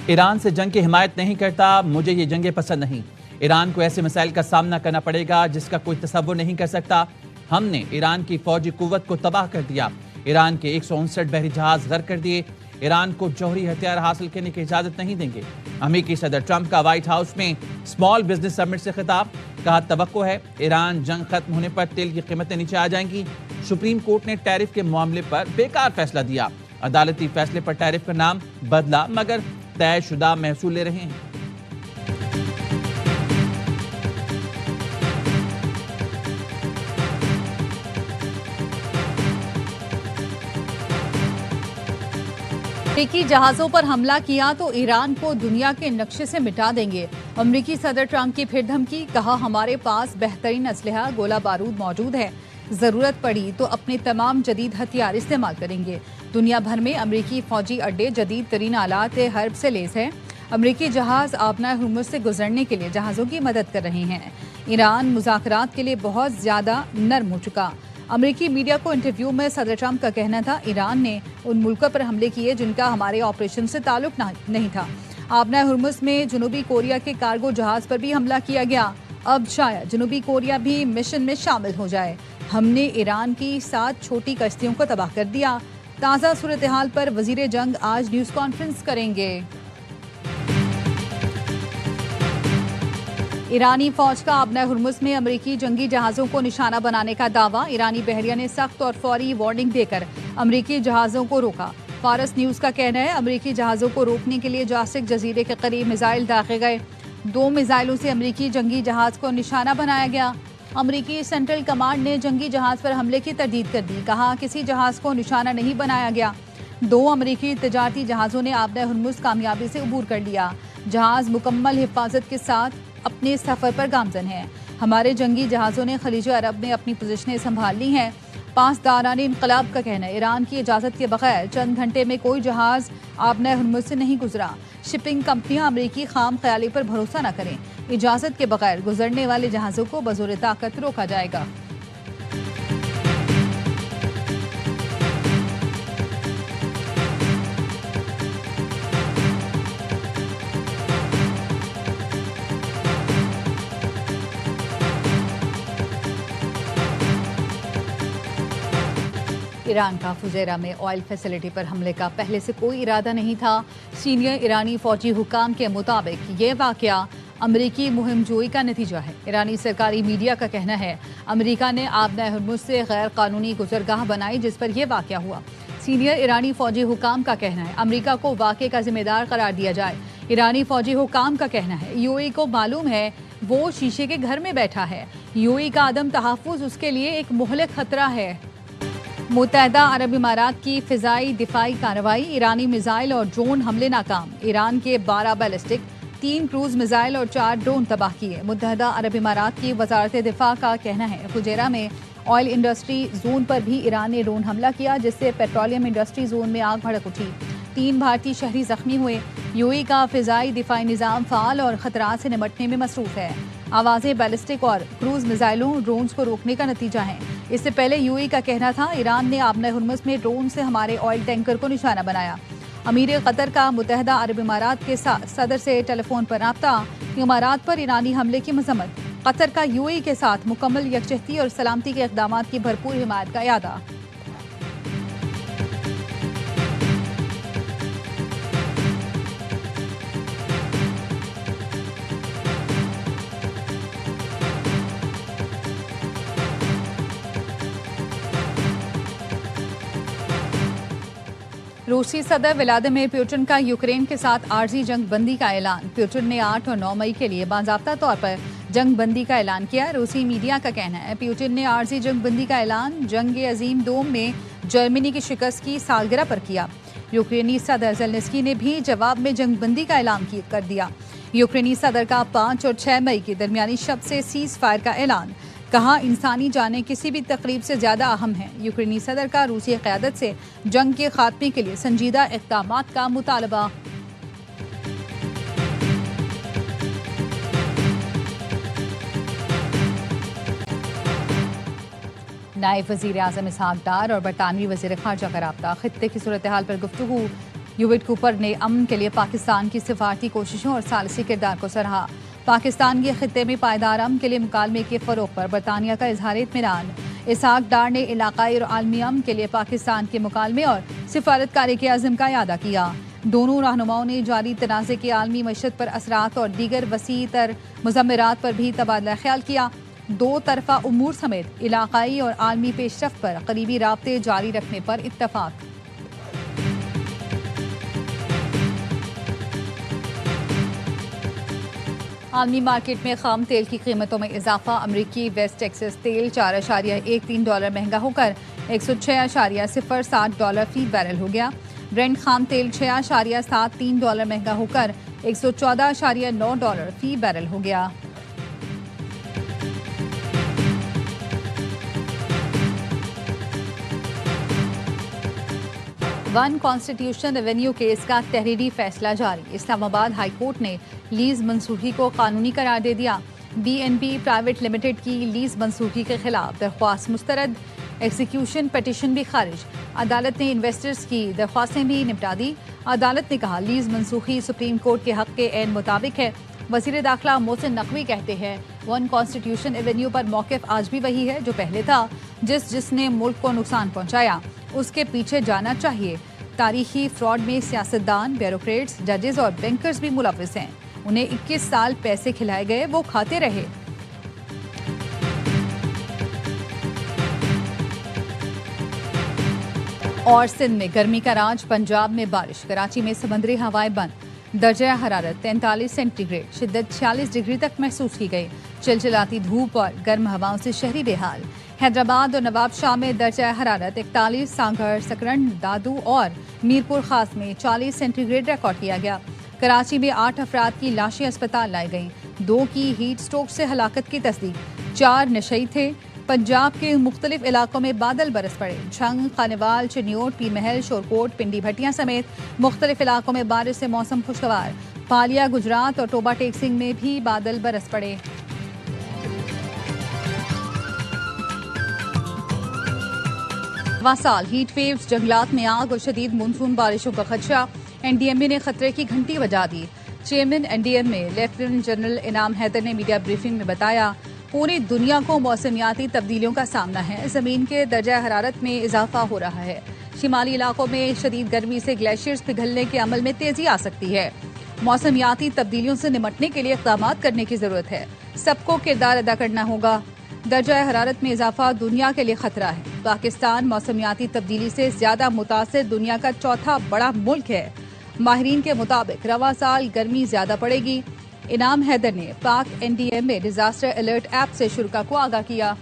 ایران سے جنگ کی حمایت نہیں کرتا، مجھے یہ جنگیں پسند نہیں۔ ایران کو ایسے مسائل کا سامنا کرنا پڑے گا جس کا کوئی تصور نہیں کر سکتا۔ ہم نے ایران کی فوجی قوت کو تباہ کر دیا، ایران کے 159 بحری جہاز غرق کر دیے، ایران کو جوہری ہتھیار حاصل کرنے کی اجازت نہیں دیں گے۔ امریکی صدر ٹرمپ کا وائٹ ہاؤس میں اسمال بزنس سمٹ سے خطاب، کہا توقع ہے ایران جنگ ختم ہونے پر تیل کی قیمتیں نیچے آ جائیں گی۔ سپریم کورٹ نے ٹیرف کے معاملے پر بیکار فیصلہ دیا، عدالتی فیصلے پر ٹیرف کا نام بدلا مگر طے شدہ محصول لے رہے ہیں۔ امریکی جہازوں پر حملہ کیا تو ایران کو دنیا کے نقشے سے مٹا دیں گے۔ امریکی صدر ٹرمپ کی پھر دھمکی، کہا ہمارے پاس بہترین اسلحہ گولہ بارود موجود ہے، ضرورت پڑی تو اپنے تمام جدید ہتھیار استعمال کریں گے۔ دنیا بھر میں امریکی فوجی اڈے جدید ترین آلات حرب سے لیس ہیں۔ امریکی جہاز آبنائے ہرمز سے گزرنے کے لیے جہازوں کی مدد کر رہے ہیں۔ ایران مذاکرات کے لیے بہت زیادہ نرم ہو چکا۔ امریکی میڈیا کو انٹرویو میں صدر ٹرمپ کا کہنا تھا ایران نے ان ملکوں پر حملے کیے جن کا ہمارے آپریشن سے تعلق نہیں تھا۔ آبنائے ہرمز میں جنوبی کوریا کے کارگو جہاز پر بھی حملہ کیا گیا، اب شاید جنوبی کوریا بھی مشن میں شامل ہو جائے۔ ہم نے ایران کی 7 چھوٹی کشتیوں کو تباہ کر دیا۔ تازہ صورتحال پر وزیر جنگ آج نیوز کانفرنس کریں گے۔ ایرانی فوج کا آبنائے ہرمز میں امریکی جنگی جہازوں کو نشانہ بنانے کا دعویٰ، ایرانی بحریہ نے سخت اور فوری وارننگ دے کر امریکی جہازوں کو روکا۔ فارس نیوز کا کہنا ہے امریکی جہازوں کو روکنے کے لیے جاسک جزیرے کے قریب میزائل داغے گئے، 2 میزائلوں سے امریکی جنگی جہاز کو نشانہ بنایا گیا۔ امریکی سینٹرل کمانڈ نے جنگی جہاز پر حملے کی تردید کر دی، کہا کسی جہاز کو نشانہ نہیں بنایا گیا۔ 2 امریکی تجارتی جہازوں نے آبنائے ہرمز کامیابی سے عبور کر لیا، جہاز مکمل حفاظت کے ساتھ اپنے سفر پر گامزن ہیں۔ ہمارے جنگی جہازوں نے خلیج عرب میں اپنی پوزیشنیں سنبھال لی ہیں۔ پاسداران انقلاب کا کہنا ہے ایران کی اجازت کے بغیر چند گھنٹے میں کوئی جہاز آبنائے ہرمز سے نہیں گزرا۔ شپنگ کمپنیاں امریکی خام خیالی پر بھروسہ نہ کریں، اجازت کے بغیر گزرنے والے جہازوں کو بزور طاقت روکا جائے گا۔ ایران کا فجیرہ میں آئل فیسلٹی پر حملے کا پہلے سے کوئی ارادہ نہیں تھا۔ سینئر ایرانی فوجی حکام کے مطابق یہ واقعہ امریکی مہم جوئی کا نتیجہ ہے۔ ایرانی سرکاری میڈیا کا کہنا ہے امریکہ نے آبنائے ہرمز سے غیر قانونی گزرگاہ بنائی جس پر یہ واقعہ ہوا۔ سینئر ایرانی فوجی حکام کا کہنا ہے امریکہ کو واقعے کا ذمہ دار قرار دیا جائے۔ ایرانی فوجی حکام کا کہنا ہے UAE کو معلوم ہے وہ شیشے کے گھر میں بیٹھا ہے، UAE کا عدم تحفظ اس کے لیے ایک مہلک خطرہ ہے۔ متحدہ عرب امارات کی فضائی دفاعی کارروائی، ایرانی میزائل اور ڈرون حملے ناکام، ایران کے 12 بیلسٹک، 3 کروز میزائل اور 4 ڈرون تباہ کیے۔ متحدہ عرب امارات کی وزارت دفاع کا کہنا ہے فجیرہ میں آئل انڈسٹری زون پر بھی ایران نے ڈرون حملہ کیا جس سے پیٹرولیم انڈسٹری زون میں آگ بھڑک اٹھی، 3 بھارتی شہری زخمی ہوئے۔ UAE کا فضائی دفاعی نظام فعال اور خطرات سے نمٹنے میں مصروف ہے۔ آوازیں بیلسٹک اور کروز میزائلوں ڈرونز کو روکنے کا نتیجہ ہیں۔ اس سے پہلے UAE کا کہنا تھا ایران نے آبنائے ہرمز میں ڈرون سے ہمارے آئل ٹینکر کو نشانہ بنایا۔ امیر قطر کا متحدہ عرب امارات کے صدر سے ٹیلی فون پر رابطہ، امارات پر ایرانی حملے کی مذمت، قطر کا UAE کے ساتھ مکمل یکجہتی اور سلامتی کے اقدامات کی بھرپور حمایت کا اعادہ۔ روسی صدر ولادیمیر پوٹن کا یوکرین کے ساتھ عارضی جنگ بندی کا اعلان، پوٹن نے 8 اور 9 مئی کے لیے باضابطہ طور پر جنگ بندی کا اعلان کیا۔ روسی میڈیا کا کہنا ہے پوٹن نے عارضی جنگ بندی کا اعلان جنگ عظیم دوم میں جرمنی کی شکست کی سالگرہ پر کیا۔ یوکرینی صدر زیلنسکی نے بھی جواب میں جنگ بندی کا اعلان کر دیا۔ یوکرینی صدر کا 5 اور 6 مئی کی درمیانی شب سے سیز فائر کا اعلان، کہا انسانی جانیں کسی بھی تقریب سے زیادہ اہم ہیں۔ یوکرینی صدر کا روسی قیادت سے جنگ کے خاتمے کے لیے سنجیدہ اقدامات کا مطالبہ۔ نائب وزیر اعظم اسحاق ڈار اور برطانوی وزیر خارجہ کا رابطہ، خطے کی صورتحال پر گفتگو۔ یووٹ کوپر نے امن کے لیے پاکستان کی سفارتی کوششوں اور ثالثی کردار کو سراہا۔ پاکستان کے خطے میں پائیدار امن کے لیے مکالمے کے فروغ پر برطانیہ کا اظہار اطمینان۔ اسحاق ڈار نے علاقائی اور عالمی امن کے لیے پاکستان کے مکالمے اور سفارتکاری کے عزم کا اعادہ کیا۔ دونوں رہنماؤں نے جاری تنازع کے عالمی معیشت پر اثرات اور دیگر وسیع تر مضمرات پر بھی تبادلہ خیال کیا۔ دو طرفہ امور سمیت علاقائی اور عالمی پیش رفت پر قریبی رابطے جاری رکھنے پر اتفاق۔ عالمی مارکیٹ میں خام تیل کی قیمتوں میں اضافہ۔ امریکی ویسٹ ٹیکسس تیل $4.13 مہنگا ہو کر $106.07 فی بیرل ہو گیا۔ برنٹ خام تیل $6.73 مہنگا ہو کر $114.9 فی بیرل ہو گیا۔ ون کانسٹیٹیوشن ایونیو کیس کا تحریری فیصلہ جاری۔ اسلام آباد ہائی کورٹ نے لیز منسوخی کو قانونی قرار دے دیا۔ BNB پرائیویٹ لمیٹڈ کی لیز منسوخی کے خلاف درخواست مسترد، ایگزیکیوشن پٹیشن بھی خارج۔ عدالت نے انویسٹرز کی درخواستیں بھی نمٹا دی۔ عدالت نے کہا لیز منسوخی سپریم کورٹ کے حق کے عین مطابق ہے۔ وزیر داخلہ محسن نقوی کہتے ہیں ون کانسٹیٹیوشن ایونیو پر موقف آج بھی وہی ہے جو پہلے تھا۔ جس نے ملک کو نقصان پہنچایا اس کے پیچھے جانا چاہیے۔ تاریخی فراڈ میں سیاستدان، بیوروکریٹس، ججز اور بینکرز بھی ملوث ہیں۔ انہیں 21 سال پیسے کھلائے گئے، وہ کھاتے رہے۔ اور سندھ میں گرمی کا راج، پنجاب میں بارش، کراچی میں سمندری ہوائیں بند۔ درجہ حرارت 43 سینٹی گریڈ، شدت 46 ڈگری تک محسوس کی گئی۔ چلچلاتی دھوپ اور گرم ہواؤں سے شہری بے حال۔ حیدرآباد اور نواب شاہ میں درجہ حرارت 41، سانگھر، سکرن، دادو اور میرپور خاص میں 40 سینٹی گریڈ ریکارڈ کیا گیا۔ کراچی میں 8 افراد کی لاشیں اسپتال لائی گئیں، 2 کی ہیٹ سٹروک سے ہلاکت کی تصدیق، 4 نشئی تھے۔ پنجاب کے مختلف علاقوں میں بادل برس پڑے۔ جھنگ، خانوال، چنیوٹ، پیر محل، شورکوٹ، پنڈی بھٹیاں سمیت مختلف علاقوں میں بارش سے موسم خوشگوار۔ پالیا، گجرات اور ٹوبا ٹیک سنگھ میں بھی بادل برس پڑے۔ سال ہیٹ ویوز، جنگلات میں آگ اور شدید مونسون بارشوں کا خدشہ۔ NDMA نے خطرے کی گھنٹی بجا دی۔ چیئرمین NDMA لیفٹیننٹ جنرل انعام حیدر نے میڈیا بریفنگ میں بتایا پوری دنیا کو موسمیاتی تبدیلیوں کا سامنا ہے۔ زمین کے درجہ حرارت میں اضافہ ہو رہا ہے۔ شمالی علاقوں میں شدید گرمی سے گلیشیئرز پگھلنے کے عمل میں تیزی آ سکتی ہے۔ موسمیاتی تبدیلیوں سے نمٹنے کے لیے اقدامات کرنے کی ضرورت ہے۔ سب کو کردار ادا کرنا ہوگا۔ درجہ حرارت میں اضافہ دنیا کے لیے خطرہ ہے۔ پاکستان موسمیاتی تبدیلی سے زیادہ متاثر دنیا کا چوتھا بڑا ملک ہے۔ ماہرین کے مطابق رواں سال گرمی زیادہ پڑے گی۔ انعام حیدر نے پاک NDMA ڈیزاسٹر الرٹ ایپ سے شرکاء کو آگاہ کیا۔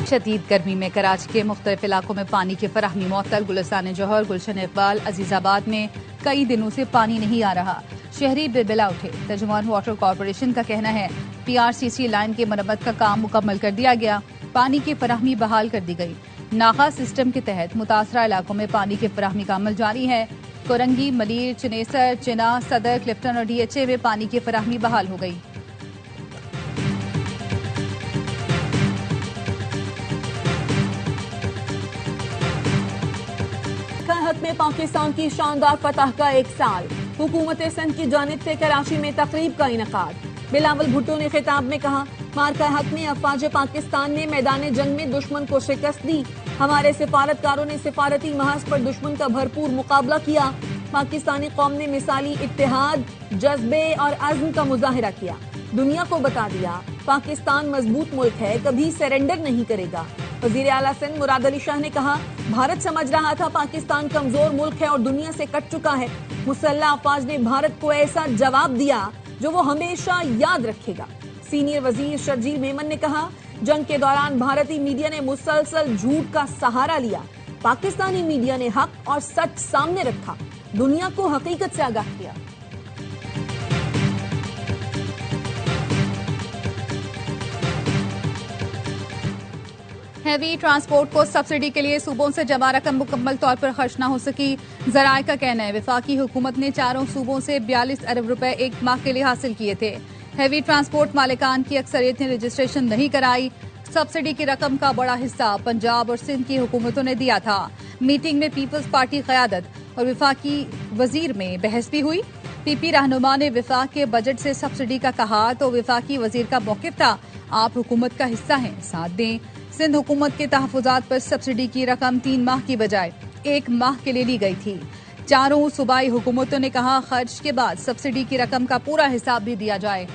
شدید گرمی میں کراچی کے مختلف علاقوں میں پانی کی فراہمی معطل۔ گلستان جوہر، گلشن اقبال، عزیز آباد میں کئی دنوں سے پانی نہیں آ رہا۔ شہری بلبلا اٹھے۔ ترجمان واٹر کارپوریشن کا کہنا ہے PRCC لائن کی مرمت کا کام مکمل کر دیا گیا، پانی کی فراہمی بحال کر دی گئی۔ ناغا سسٹم کے تحت متاثرہ علاقوں میں پانی کی فراہمی کا عمل جاری ہے۔ کورنگی، ملیر، چنیسر، چنا، صدر، کلفٹن اور DHA میں پانی کی فراہمی بحال ہو گئی۔ حق میں پاکستان کی شاندار فتح کا 1 سال۔ حکومت سندھ کی جانب سے کراچی میں تقریب کا انعقاد۔ بلاول بھٹو نے خطاب میں کہا مارکہ حق میں افواج پاکستان نے میدان جنگ میں دشمن کو شکست دی۔ ہمارے سفارتکاروں نے سفارتی محاذ پر دشمن کا بھرپور مقابلہ کیا۔ پاکستانی قوم نے مثالی اتحاد، جذبے اور عزم کا مظاہرہ کیا۔ دنیا کو بتا دیا پاکستان مضبوط ملک ہے، کبھی سرنڈر نہیں کرے گا۔ وزیر اعلیٰ سندھ مراد علی شاہ نے کہا بھارت سمجھ رہا تھا پاکستان کمزور ملک ہے اور دنیا سے کٹ چکا ہے۔ مسلح افواج نے بھارت کو ایسا جواب دیا جو وہ ہمیشہ یاد رکھے گا۔ سینئر وزیر شرجیل میمن نے کہا جنگ کے دوران بھارتی میڈیا نے مسلسل جھوٹ کا سہارا لیا، پاکستانی میڈیا نے حق اور سچ سامنے رکھا، دنیا کو حقیقت سے آگاہ کیا۔ ہیوی ٹرانسپورٹ کو سبسڈی کے لیے صوبوں سے جمع رقم مکمل طور پر خرچ نہ ہو سکی۔ ذرائع کا کہنا ہے وفاقی حکومت نے 4 صوبوں سے 42 ارب روپے 1 ماہ کے لیے حاصل کیے تھے۔ ہیوی ٹرانسپورٹ مالکان کی اکثریت نے رجسٹریشن نہیں کرائی. سبسڈی کی رقم کا بڑا حصہ پنجاب اور سندھ کی حکومتوں نے دیا تھا. میٹنگ میں پیپلز پارٹی قیادت اور وفاقی وزیر میں بحث بھی ہوئی. پی پی رہنما نے وفاق کے بجٹ سے سبسڈی کا کہا تو وفاقی وزیر کا موقف تھا آپ حکومت کا حصہ ہیں، ساتھ دیں. سندھ حکومت کے تحفظات پر سبسڈی کی رقم 3 ماہ کی بجائے 1 ماہ کے لیے لی گئی تھی. چاروں صوبائی حکومتوں نے کہا خرچ کے بعد سبسڈی کی رقم کا پورا حساب بھی دیا جائے.